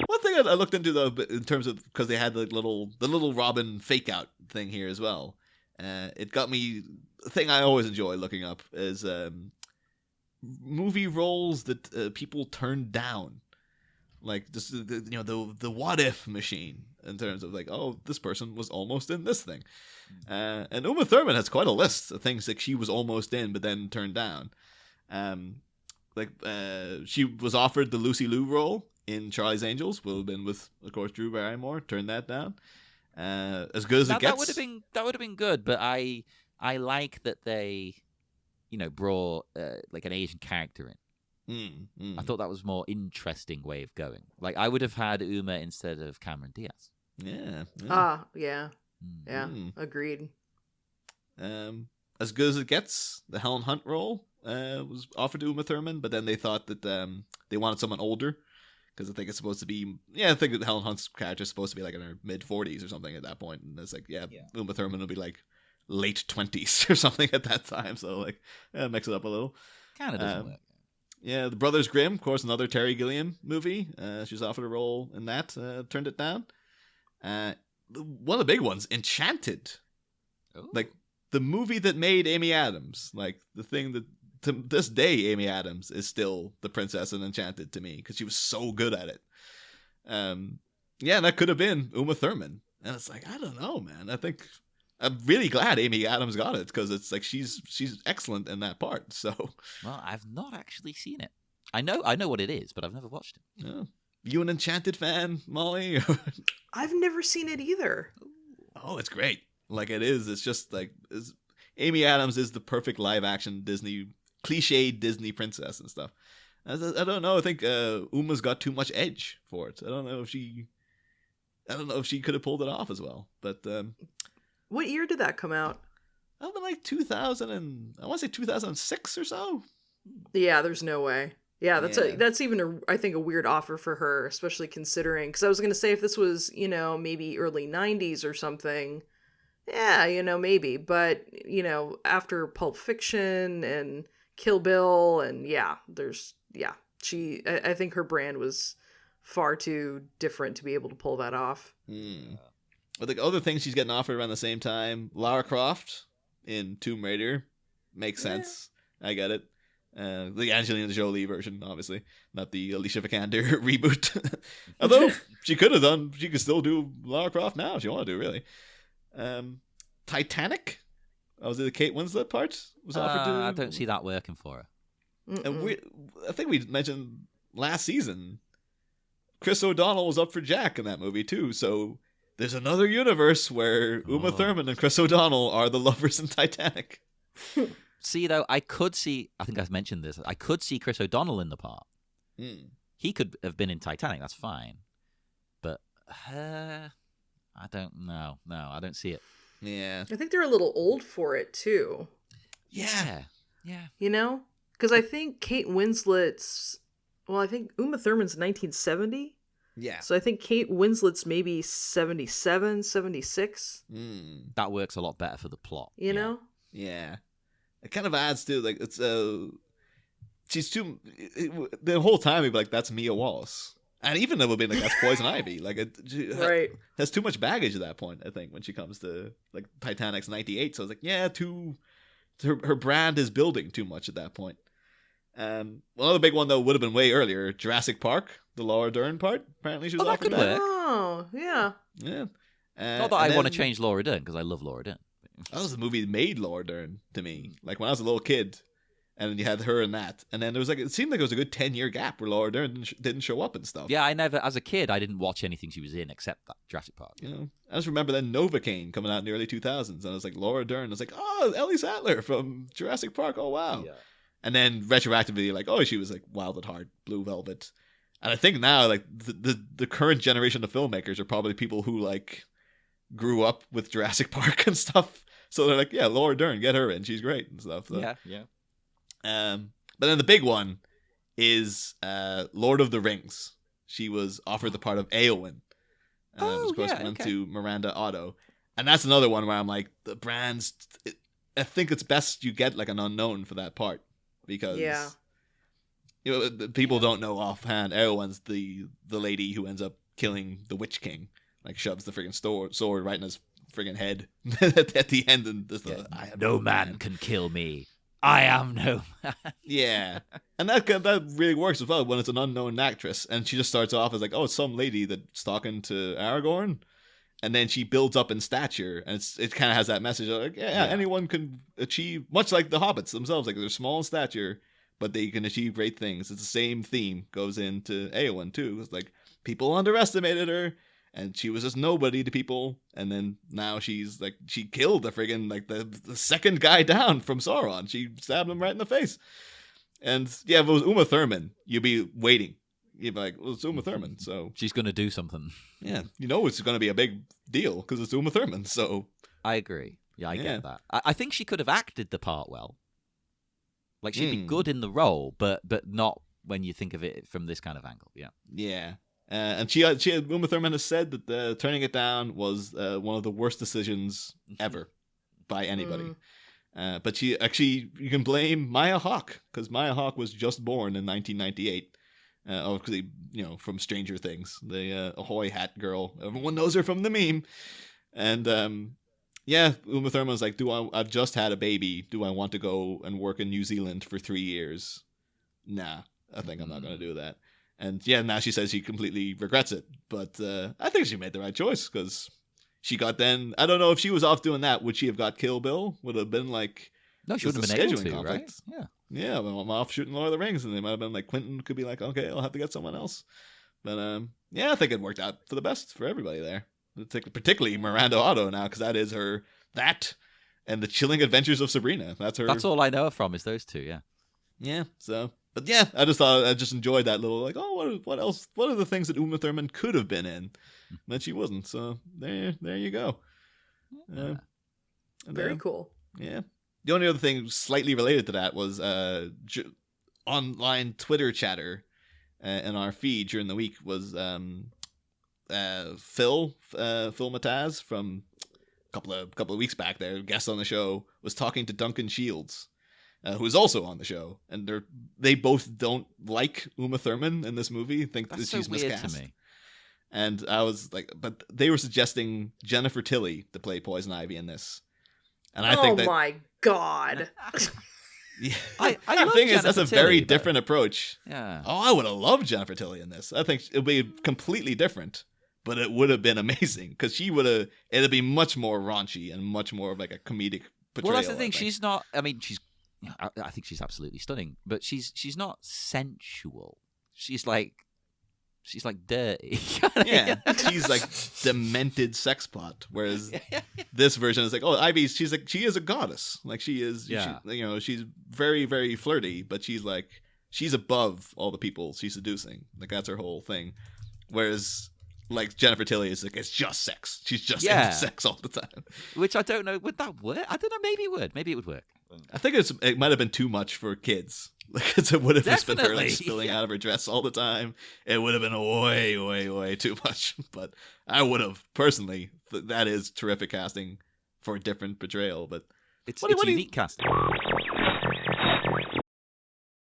One thing I looked into though, in terms of because they had the little Robin fake out thing here as well. It got me. The thing I always enjoy looking up is movie roles that people turned down, like just the what if machine in terms of like, oh, this person was almost in this thing, and Uma Thurman has quite a list of things that she was almost in but then turned down. She was offered the Lucy Liu role in Charlie's Angels, would have been with, of course, Drew Barrymore. Turned that down. As good as it gets. That would have been good, but I like that they, brought like an Asian character in. I thought that was a more interesting way of going. Like I would have had Uma instead of Cameron Diaz. Yeah. Agreed. As good as it gets, the Helen Hunt role was offered to Uma Thurman, but then they thought that they wanted someone older. Because I think it's supposed to be... Yeah, I think that Helen Hunt's character is supposed to be like in her mid-40s or something at that point. And it's like, Uma Thurman will be like late 20s or something at that time. So, like, mix it up a little. Kind of doesn't work. Yeah, The Brothers Grimm, of course, another Terry Gilliam movie. She was offered a role in that. Turned it down. One of the big ones, Enchanted. Ooh. Like, the movie that made Amy Adams. Like, the thing that... To this day, Amy Adams is still the princess in Enchanted to me because she was so good at it. And that could have been Uma Thurman. And it's like, I don't know, man. I'm really glad Amy Adams got it because it's like she's excellent in that part. So, well, I've not actually seen it. I know what it is, but I've never watched it. Yeah. You an Enchanted fan, Molly? I've never seen it either. Oh, it's great. Like it is. It's just like Amy Adams is the perfect live action cliched Disney princess and stuff. I don't know. I think Uma's got too much edge for it. I don't know if she could have pulled it off as well. But what year did that come out? I've been like 2000 and I want to say 2006 or so. Yeah, there's no way. Yeah, that's even I think a weird offer for her, especially considering because I was gonna say if this was maybe early 90s or something. Yeah, maybe, but after Pulp Fiction and Kill Bill and I think her brand was far too different to be able to pull that off. But the other things she's getting offered around the same time, Lara Croft in Tomb Raider makes sense. I get it. The Angelina Jolie version, obviously, not the Alicia Vikander reboot. Although she could still do Lara Croft now if she wanted to, really. Titanic. Was it the Kate Winslet part? Was offered to? I don't see that working for her. And I think we mentioned last season, Chris O'Donnell was up for Jack in that movie too. So there's another universe where Uma Thurman and Chris O'Donnell are the lovers in Titanic. See, though, I think I've mentioned this. I could see Chris O'Donnell in the part. He could have been in Titanic. That's fine. But I don't know. No, I don't see it. Yeah. I think they're a little old for it, too. Yeah. Because I think Kate Winslet's... Well, I think Uma Thurman's 1970. Yeah. So I think Kate Winslet's maybe 77, 76. That works a lot better for the plot. You know? Yeah. It kind of adds to, like, it's... she's too... the whole time, you'd be like, that's Mia Wallace. And even though it would be like, that's Poison Ivy. Like, it has too much baggage at that point, I think, when she comes to, like, Titanic's 98. So it's like, yeah, her brand is building too much at that point. One other big one, though, would have been way earlier. Jurassic Park, the Laura Dern part. Apparently she was offered that. Work. Oh, yeah. Yeah. Not that I want to change Laura Dern, because I love Laura Dern. That was the movie that made Laura Dern to me. Like, when I was a little kid, and then you had her in that. And then there was it seemed like there was a good 10-year gap where Laura Dern didn't show up and stuff. Yeah, as a kid, I didn't watch anything she was in except that Jurassic Park. I just remember then Novocaine coming out in the early 2000s. And I was like, Laura Dern. I was like, oh, Ellie Sattler from Jurassic Park. Oh, wow. Yeah. And then retroactively, like, oh, she was like Wild at Heart, Blue Velvet. And I think now, like, the current generation of filmmakers are probably people who, like, grew up with Jurassic Park and stuff. So they're like, yeah, Laura Dern, get her in. She's great and stuff. So. Yeah. But then the big one is Lord of the Rings. She was offered the part of Eowyn. Which went to Miranda Otto. And that's another one where I'm like, the brands... I think it's best you get like an unknown for that part. Because people don't know offhand. Eowyn's the lady who ends up killing the Witch King. Like shoves the friggin' sword right in his friggin' head at the end, and just I am no man can kill me. I am no man. Yeah, and that really works as well when it's an unknown actress, and she just starts off as like, oh, it's some lady that's talking to Aragorn, and then she builds up in stature, and it kind of has that message of like, yeah, anyone can achieve, much like the hobbits themselves, like they're small in stature, but they can achieve great things. It's the same theme goes into Eowyn too. It's like people underestimated her, and she was just nobody to people, and then now she's like, she killed the friggin' like the second guy down from Sauron. She stabbed him right in the face. And yeah, if it was Uma Thurman, you'd be waiting. You'd be like, well, it's Uma Thurman, so she's gonna do something. Yeah, it's gonna be a big deal because it's Uma Thurman. So I agree. Yeah, I get that. I think she could have acted the part well. Like she'd be good in the role, but not when you think of it from this kind of angle. Yeah. Yeah. And Uma Thurman has said that turning it down was one of the worst decisions ever by anybody. But you can blame Maya Hawke, because Maya Hawke was just born in 1998. Obviously, from Stranger Things, the Ahoy hat girl. Everyone knows her from the meme. And Uma Thurman's like, I've just had a baby. Do I want to go and work in New Zealand for 3 years? Nah, I think I'm not going to do that. And yeah, now she says she completely regrets it. But I think she made the right choice, because she got then... I don't know if she was off doing that. Would she have got Kill Bill? Would have been like... No, she wouldn't have been able to, right? Yeah. Yeah, well, I'm off shooting Lord of the Rings, and they might have been like, Quentin could be like, okay, I'll have to get someone else. But yeah, I think it worked out for the best for everybody there. Particularly Miranda Otto now, because that is her... That and The Chilling Adventures of Sabrina. That's her... That's all I know her from is those two, yeah. Yeah, so... But yeah, I just enjoyed that little like, oh, what else? What are the things that Uma Thurman could have been in, but she wasn't? So there you go. Very cool. Yeah. The only other thing slightly related to that was online Twitter chatter in our feed during the week was Phil Mataz from a couple of weeks back. There, guest on the show, was talking to Duncan Shields. Who is also on the show, and they both don't like Uma Thurman in this movie. Think that she's miscast. To me. And I was like, but they were suggesting Jennifer Tilly to play Poison Ivy in this, and I think that, my god, yeah. I the thing is, that's a Tilly, very different approach. Yeah. Oh, I would have loved Jennifer Tilly in this. I think it would be completely different, but it would have been amazing because it'd be much more raunchy and much more of like a comedic portrayal. Well, that's the thing. She's not. I mean, I think she's absolutely stunning, but she's not sensual. She's like dirty. Yeah, she's like demented sex pot. Whereas this version is like, oh, Ivy, she is a goddess. Like she is. Yeah. She's very, very flirty, but she's above all the people she's seducing. Like that's her whole thing. Whereas like Jennifer Tilly is like, it's just sex. She's just into sex all the time. Which I don't know. Would that work? I don't know. Maybe it would. Maybe it would work. I think it might have been too much for kids. Like it would have just been her like spilling out of her dress all the time. It would have been way, way, way too much. But I would have personally. That is terrific casting for a different portrayal. But it's unique casting.